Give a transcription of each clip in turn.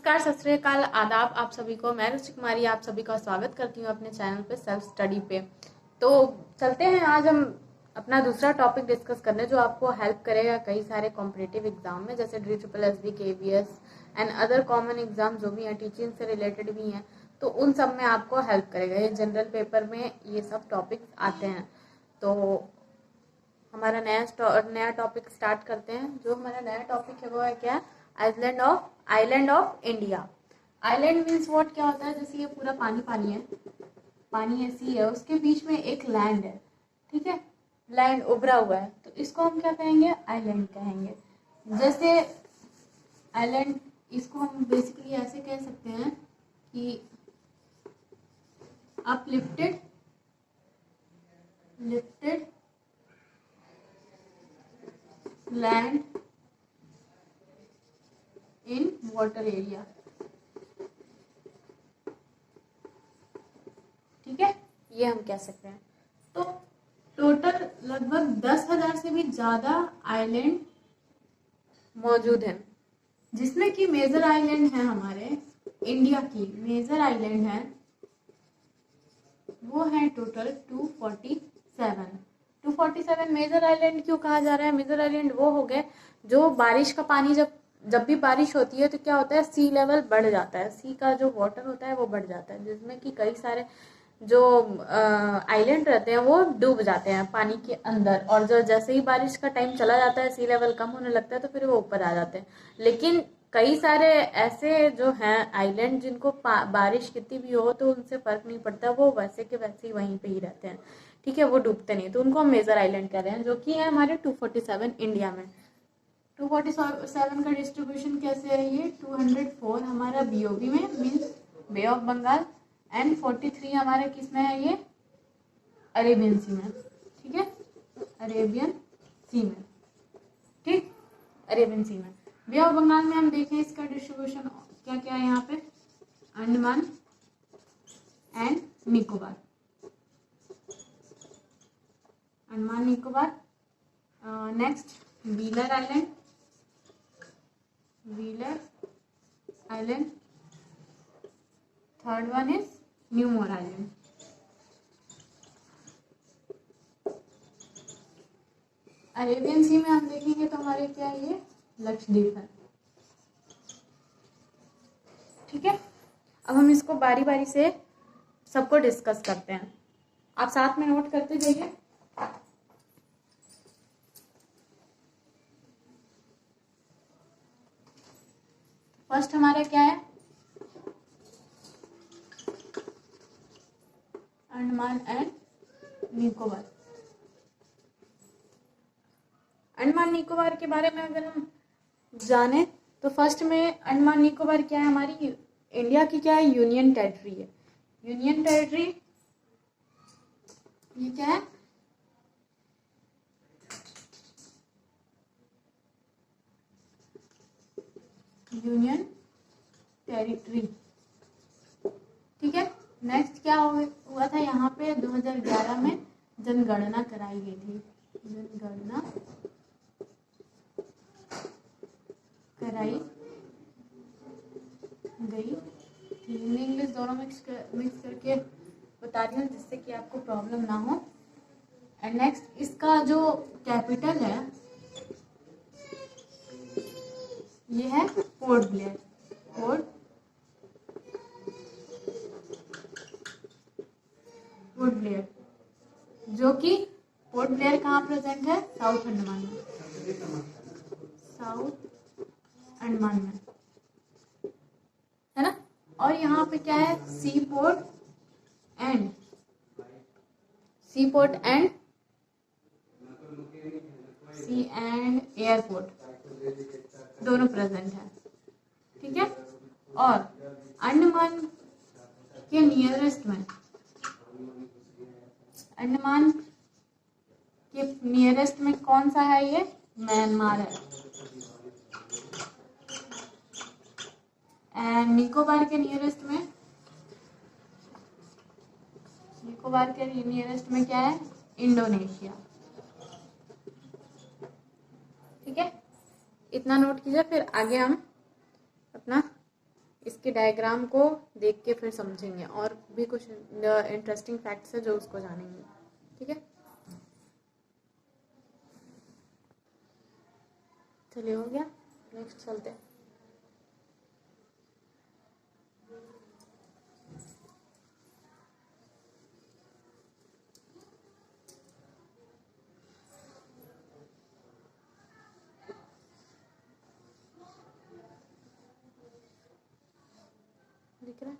नमस्कार, सत श्री अकाल, आदाब आप सभी को। मैं रुचि कुमारी आप सभी का स्वागत करती हूँ अपने चैनल पे सेल्फ स्टडी पे। तो चलते हैं, आज हम अपना दूसरा टॉपिक डिस्कस करने जो आपको हेल्प करेगा कई सारे कॉम्पिटिटिव एग्जाम में, जैसे DSSB, KVS and other common exam जो भी हैं, टीचिंग से रिलेटेड भी हैं, तो उन सब में आपको हेल्प करेगा। ये जनरल पेपर में ये सब टॉपिक्स आते हैं। तो हमारा नया टॉपिक स्टार्ट करते हैं। जो हमारा नया टॉपिक है वो है क्या? Island of India. Island means what? क्या होता है? जैसे ये पूरा पानी पानी है, पानी ऐसी है, उसके बीच में एक लैंड है, ठीक है, लैंड उभरा हुआ है, तो इसको हम क्या कहेंगे? आइलैंड कहेंगे। जैसे आइलैंड, इसको हम बेसिकली ऐसे कह सकते हैं कि uplifted lifted land in water area, ठीक है, ये हम कह सकते हैं। तो टोटल लगभग 10,000 से भी ज्यादा आइलैंड मौजूद हैं, जिसमें कि मेजर आइलैंड है हमारे इंडिया की मेजर आइलैंड है वो है टोटल 247 मेजर आइलैंड। क्यों कहा जा रहा है मेजर आइलैंड? वो हो गए जो बारिश का पानी, जब भी बारिश होती है तो क्या होता है, सी लेवल बढ़ जाता है, सी का जो वाटर होता है वो बढ़ जाता है, जिसमें कि कई सारे जो आइलैंड रहते हैं वो डूब जाते हैं पानी के अंदर। और जो जैसे ही बारिश का टाइम चला जाता है, सी लेवल कम होने लगता है, तो फिर वो ऊपर आ जाते हैं। लेकिन कई सारे ऐसे जो हैं आइलैंड, जिनको बारिश कितनी भी हो तो उनसे फर्क नहीं पड़ता, वो वैसे के वैसे ही वहीं पे ही रहते हैं, ठीक है, वो डूबते नहीं, तो उनको हम मेजर आइलैंड कह रहे हैं, जो कि है हमारे 247 इंडिया में। 247 का डिस्ट्रीब्यूशन कैसे है? ये 204 हमारा BOB में, means bay of Bengal, and 43 हमारे किस में है? ये अरेबियन सी में, ठीक है, अरेबियन सी में, ठीक, अरेबियन सी में। बे ऑफ बंगाल में हम देखें इसका डिस्ट्रीब्यूशन क्या क्या है यहाँ पे? Andaman and Nicobar, Andaman Nicobar. Next Wheeler island, third one is New Moore island. Arabian sea में हम देखेंगे तो हमारे क्या है? ये लक्षद्वीप है, ठीक है। अब हम इसको बारी बारी से सबको डिस्कस करते हैं, आप साथ में नोट करते जाइए। फर्स्ट हमारा क्या है? अंडमान एंड निकोबार। अंडमान निकोबार के बारे में अगर हम जाने तो फर्स्ट में अंडमान निकोबार क्या है? हमारी इंडिया की क्या है? यूनियन टेरिटरी है। यूनियन टेरिटरी ये क्या है? यूनियन टेरिटरी, ठीक है। नेक्स्ट क्या हुआ था यहाँ पे? 2011 में जनगणना कराई गई थी, जनगणना कराई गई थी। हिंदी इंग्लिश दोनों मिक्स करके बता रही हूँ, जिससे कि आपको प्रॉब्लम ना हो। एंड नेक्स्ट इसका जो कैपिटल है ये है पोर्ट ब्लेयर, पोर्ट ब्लेयर, जो कि पोर्ट ब्लेयर कहाँ प्रेजेंट है? साउथ अंडमान में, साउथ अंडमान में, है ना। और यहाँ पे क्या है? सी पोर्ट एंड एयरपोर्ट दोनों प्रेजेंट है, ठीक है। और अंडमान के नियरेस्ट में, अंडमान के नियरेस्ट में कौन सा है? ये म्यांमार है। एंड निकोबार के नियरेस्ट में क्या है? इंडोनेशिया, ठीक है। इतना नोट कीजिए, फिर आगे हम अपना इसके डायग्राम को देख के फिर समझेंगे और भी कुछ इंटरेस्टिंग फैक्ट्स है जो उसको जानेंगे। ठीक है, चलिए हो गया, नेक्स्ट चलते हैं। दिख रहा है?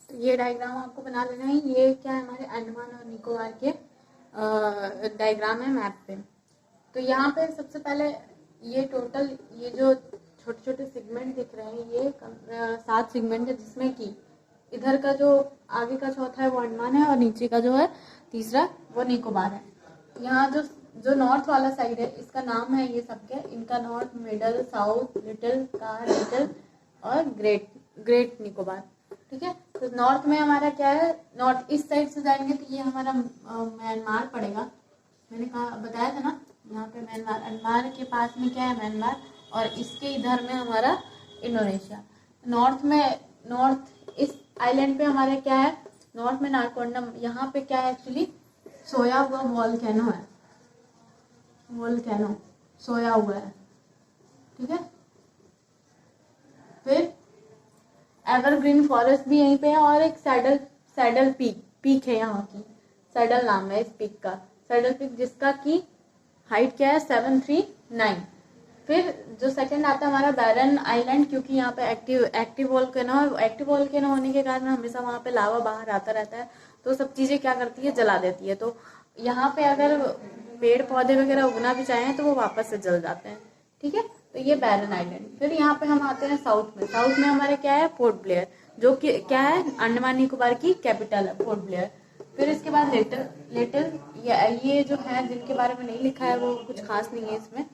तो ये डायग्राम आपको बना लेना है। ये क्या है, हमारे अंडमान और निकोबार के डायग्राम है मैप पे। तो यहाँ पे सबसे पहले ये टोटल ये जो छोटे छोटे सेगमेंट दिख रहे हैं, ये 7 सेगमेंट है, जिसमें कि इधर का जो आगे का चौथा है वो अंडमान है और नीचे का जो है तीसरा वो निकोबार है। यहाँ जो नॉर्थ वाला साइड है इसका नाम है ये सबके, इनका north, middle, south, little, car, little और ग्रेट निकोबार। ठीक है, तो नॉर्थ में हमारा क्या है, नॉर्थ ईस्ट साइड से जाएंगे तो ये हमारा म्यांमार पड़ेगा। मैंने कहा बताया था ना, यहाँ पे म्यांमार के पास में क्या है, म्यांमार, और इसके इधर में हमारा इंडोनेशिया। नॉर्थ इस आइलैंड पे हमारे क्या है, नॉर्थ में नारकोंडम, यहाँ पे क्या है एक्चुअली सोया हुआ वॉल्केनो है, वॉल्केनो सोया हुआ है। ठीक है, फिर एवरग्रीन फॉरेस्ट भी यहीं पे है और एक सैडल पीक है, यहाँ की सैडल नाम है इस पीक का, सैडल पीक, जिसका की हाइट क्या है 739। फिर जो सेकंड आता है हमारा बैरन आइलैंड, क्योंकि यहाँ पे एक्टिव वोल्केनो होने के कारण हमेशा वहाँ पे लावा बाहर आता रहता है, तो सब चीजें क्या करती है, जला देती है। तो यहाँ पे अगर पेड़ पौधे वगैरह उगना भी चाहें तो वो वापस से जल जाते हैं। ठीक है, तो ये बैरन आइलैंड। फिर यहाँ पे हम आते हैं साउथ में हमारे क्या है, पोर्ट ब्लेयर, जो कि क्या है अंडमान निकोबार की कैपिटल है, पोर्ट ब्लेयर। फिर इसके बाद लिटिल ये जो है जिनके बारे में नहीं लिखा है वो कुछ खास नहीं है इसमें।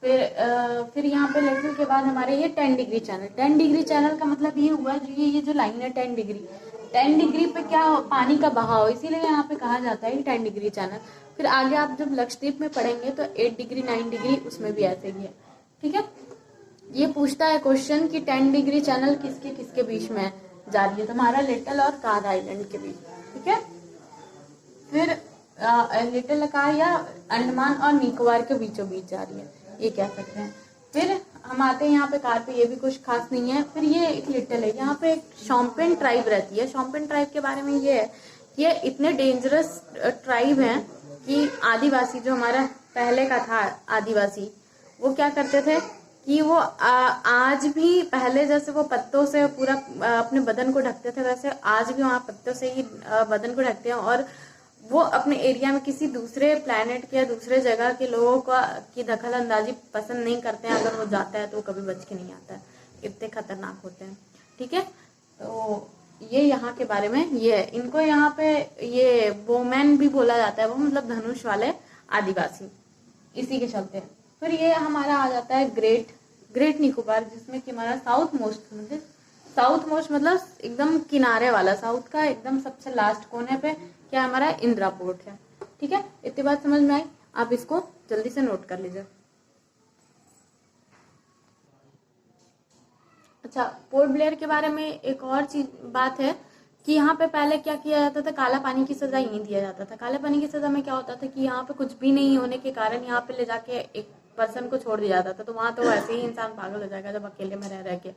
फिर यहाँ पे लिटिल के बाद हमारे ये 10 डिग्री चैनल। 10 डिग्री चैनल का मतलब ये हुआ जो ये जो लाइन है 10 डिग्री पे क्या पानी का बहाव, इसीलिए यहाँ पे कहा जाता है 10 डिग्री चैनल। फिर आगे आप जब लक्षद्वीप में पढ़ेंगे तो 8 डिग्री 9 डिग्री उसमें भी ऐसे ही है। ठीक है, ये पूछता है क्वेश्चन कि 10 डिग्री चैनल किसके किसके बीच में जा रही है, तो हमारा लिटिल और कार आइलैंड के बीच। ठीक है। फिर लिटिल लकार या अंडमान और निकोबार के बीचों बीच जा रही है, ये कह सकते हैं। फिर हम आते हैं यहाँ पे कार पे, ये भी कुछ खास नहीं है। फिर ये एक लिटिल है, यहाँ पे एक शॉम्पेन ट्राइब रहती है। शॉम्पेन ट्राइब के बारे में ये है कि ये इतने डेंजरस ट्राइब हैं कि आदिवासी जो हमारा पहले का था आदिवासी, वो क्या करते थे कि वो आज भी पहले जैसे वो पत्तों से पूरा अपने बदन को ढकते थे, वैसे आज भी वहाँ पत्तों से ही बदन को ढकते हैं। और वो अपने एरिया में किसी दूसरे प्लेनेट के या दूसरे जगह के लोगों का की दखल अंदाजी पसंद नहीं करते हैं। अगर वो जाता है तो वो कभी बच के नहीं आता है, इतने खतरनाक होते हैं। ठीक है, तो ये यहाँ के बारे में ये है। इनको यहाँ पे ये वोमैन भी बोला जाता है, वो मतलब धनुष वाले आदिवासी, इसी के चलते हैं। फिर ये हमारा आ जाता है ग्रेट निकोबार, जिसमें कि हमारा साउथ मोस्ट मतलब एकदम किनारे वाला, साउथ का एकदम सबसे लास्ट कोने पे क्या हमारा इंदिरा पोर्ट है। ठीक है, इतनी बात समझ में आई, आप इसको जल्दी से नोट कर लीजिए। अच्छा, पोर्ट ब्लेयर के बारे में एक और बात है कि यहाँ पे पहले क्या किया जाता था, काला पानी की सजा यहीं दिया जाता था। काले पानी की सजा में क्या होता था कि यहाँ पे कुछ भी नहीं होने के कारण यहाँ पे ले जाके एक पर्सन को छोड़ दिया जाता था। तो वहां तो वैसे ही इंसान पागल हो जाएगा जब अकेले में रह के।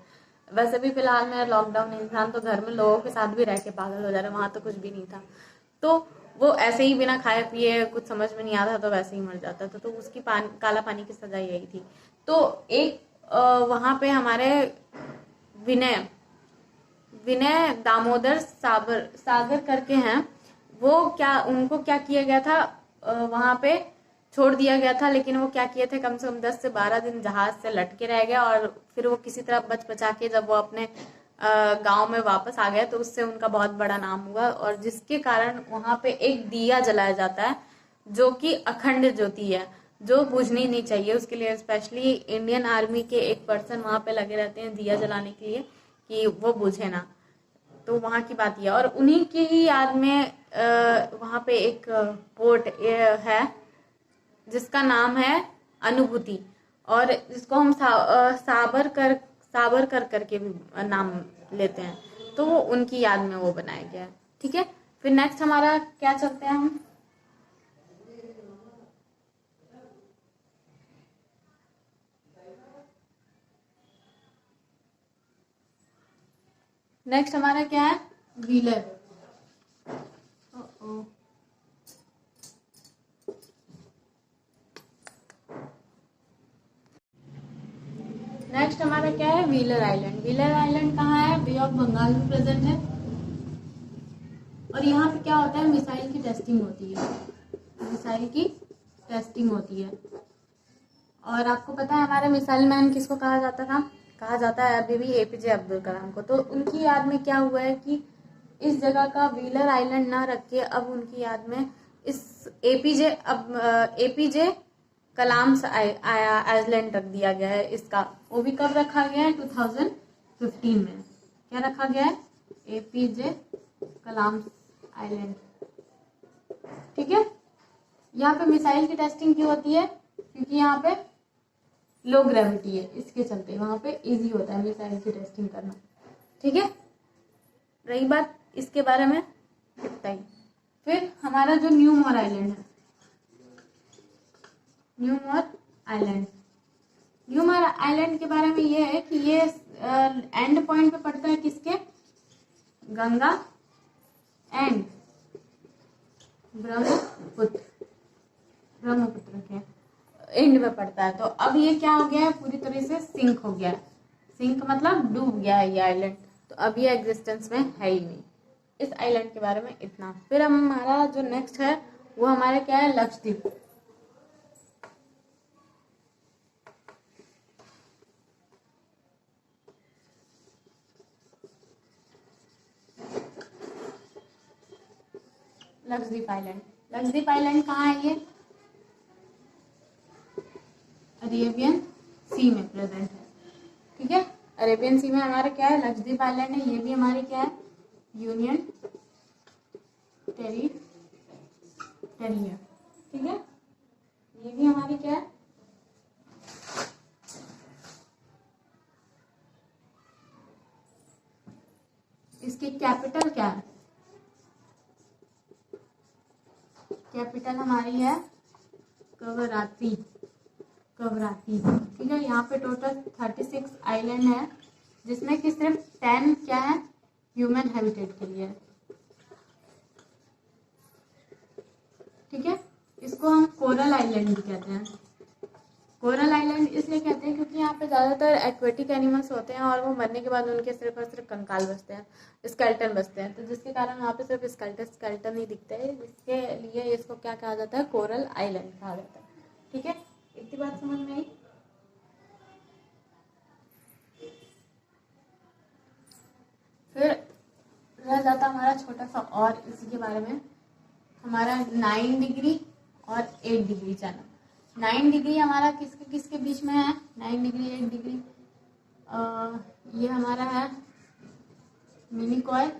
वैसे भी फिलहाल में लॉकडाउन, इंसान तो घर में लोगों के साथ भी रह के पागल हो जा रहा है, वहां तो कुछ भी नहीं था। तो वो ऐसे ही बिना खाए पिए कुछ समझ में नहीं आता तो वैसे ही मर जाता था। तो उसकी काला पानी की सजा यही थी। तो एक वहां पे हमारे विनय दामोदर सागर करके हैं, वो क्या उनको क्या किया गया था, वहां पे छोड़ दिया गया था। लेकिन वो क्या किए थे, कम से कम 10 से 12 दिन जहाज से लटके रह गए। और फिर वो किसी तरह बच बचा के जब वो अपने गांव में वापस आ गए तो उससे उनका बहुत बड़ा नाम हुआ। और जिसके कारण वहां पे एक दिया जलाया जाता है जो कि अखंड ज्योति है, जो बुझनी नहीं चाहिए। उसके लिए स्पेशली इंडियन आर्मी के एक पर्सन वहां पे लगे रहते हैं दिया जलाने के लिए कि वो बुझे ना। तो वहां की बात यह, और उन्हीं की ही याद में वहां पे एक पोर्ट है जिसका नाम है अनुभूति, और जिसको हम साबर करके भी नाम लेते हैं। तो वो उनकी याद में वो बनाया गया है। ठीक है, फिर नेक्स्ट हमारा क्या चलते हैं हम, नेक्स्ट हमारा क्या है, व्हीलर। नेक्स्ट हमारा क्या है, व्हीलर आइलैंड। व्हीलर आइलैंड कहाँ है, बे ऑफ बंगाल में प्रेजेंट है। और यहाँ पे क्या होता है, मिसाइल की टेस्टिंग होती है, मिसाइल की टेस्टिंग होती है। और आपको पता है हमारे मिसाइल मैन किसको कहा जाता था, कहा जाता है अभी भी एपीजे अब्दुल कलाम को। तो उनकी याद में क्या हुआ है कि इस जगह का व्हीलर आइलैंड ना रख के अब उनकी याद में इस एपीजे कलाम आइलैंड रख दिया गया है इसका। वो भी कब रखा गया है, 2015 में। क्या रखा गया है, एपीजे कलाम आइलैंड। ठीक है, यहाँ पे मिसाइल की टेस्टिंग क्यों होती है, क्योंकि यहाँ पे लो ग्रेविटी है, इसके चलते वहां पे इजी होता है मिसाइल की टेस्टिंग करना। ठीक है, रही बात इसके बारे में इतना ही। फिर हमारा जो न्यूमोर आइलैंड है, न्यूमोर आइलैंड के बारे में ये है कि ये एंड पॉइंट पे पड़ता है किसके, गंगा एंड ब्रह्मपुत्र के एंड में पड़ता है। तो अब ये क्या हो गया है, पूरी तरह से सिंक हो गया है। सिंक मतलब डूब गया है ये आइलैंड, तो अब ये एग्जिस्टेंस में है ही नहीं। इस आइलैंड के बारे में इतना। फिर हमारा जो नेक्स्ट है वो हमारा क्या है, लक्षद्वीप। लक्षद्वीप आइलैंड कहाँ है, ये अरेबियन सी में प्रेजेंट है। ठीक है, अरेबियन सी में हमारा क्या है, लक्षद्वीप आइलैंड है। ये भी हमारे क्या है, यूनियन टेरिटरी है। ठीक है, ये भी हमारी क्या है, इसकी कैपिटल क्या है, कैपिटल हमारी है कवराती, कवराती। ठीक है, यहाँ पे टोटल 36 आइलैंड है, जिसमें कि सिर्फ 10 क्या है, ह्यूमन हैबिटेट के लिए। ठीक है, इसको हम कोरल आइलैंड भी कहते हैं। कोरल आइलैंड इसलिए कहते हैं क्योंकि यहाँ पे ज़्यादातर एक्वेटिक एनिमल्स होते हैं और वो मरने के बाद उनके सिर्फ और सिर्फ कंकाल बचते हैं, स्केल्टन बचते हैं, तो जिसके कारण वहाँ पे सिर्फ स्केल्टन ही दिखते हैं, जिसके लिए इसको क्या कहा जाता है, कोरल आइलैंड कहा जाता है। ठीक है, इतनी बात समझ में आई। फिर रह जाता हमारा छोटा सा और इसी के बारे में, हमारा 9 डिग्री और 8 डिग्री चैनल। 9 डिग्री हमारा किसके किसके बीच में है, 9 डिग्री 8 डिग्री, ये हमारा है मिनिकॉय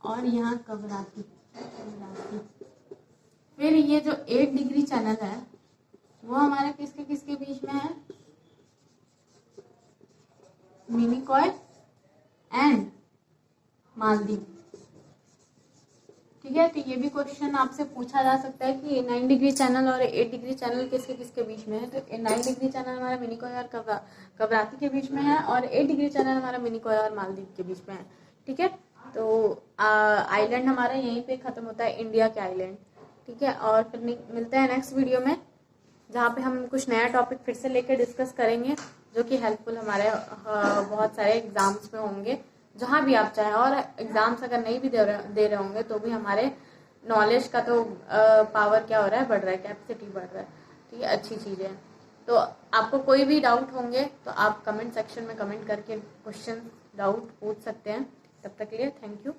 और यहाँ कवराती। फिर ये जो 8 डिग्री चैनल है वो हमारा किसके किसके बीच में है, मिनिकॉय एंड मालदीव। ठीक है, तो ये भी क्वेश्चन आपसे पूछा जा सकता है कि 9 डिग्री चैनल और 8 डिग्री चैनल किसके किसके बीच में है। तो 9 डिग्री चैनल हमारा मिनिकॉय और कवराती के बीच में है और 8 डिग्री चैनल हमारा मिनिकॉय और मालदीव के बीच में है। ठीक है, तो आइलैंड हमारा यहीं पे खत्म होता है, इंडिया के आइलैंड। ठीक है, और फिर मिलते हैं नेक्स्ट वीडियो में, जहाँ पे हम कुछ नया टॉपिक फिर से लेकर डिस्कस करेंगे, जो कि हेल्पफुल हमारे बहुत सारे एग्जाम्स में होंगे, जहाँ भी आप चाहें। और एग्जाम्स अगर नहीं भी दे रहे होंगे तो भी हमारे नॉलेज का तो पावर क्या हो रहा है, बढ़ रहा है, कैपेसिटी बढ़ रहा है। ठीक है, अच्छी चीज़ है। तो आपको कोई भी डाउट होंगे तो आप कमेंट सेक्शन में कमेंट करके क्वेश्चन डाउट पूछ सकते हैं। तब तक के लिए थैंक यू।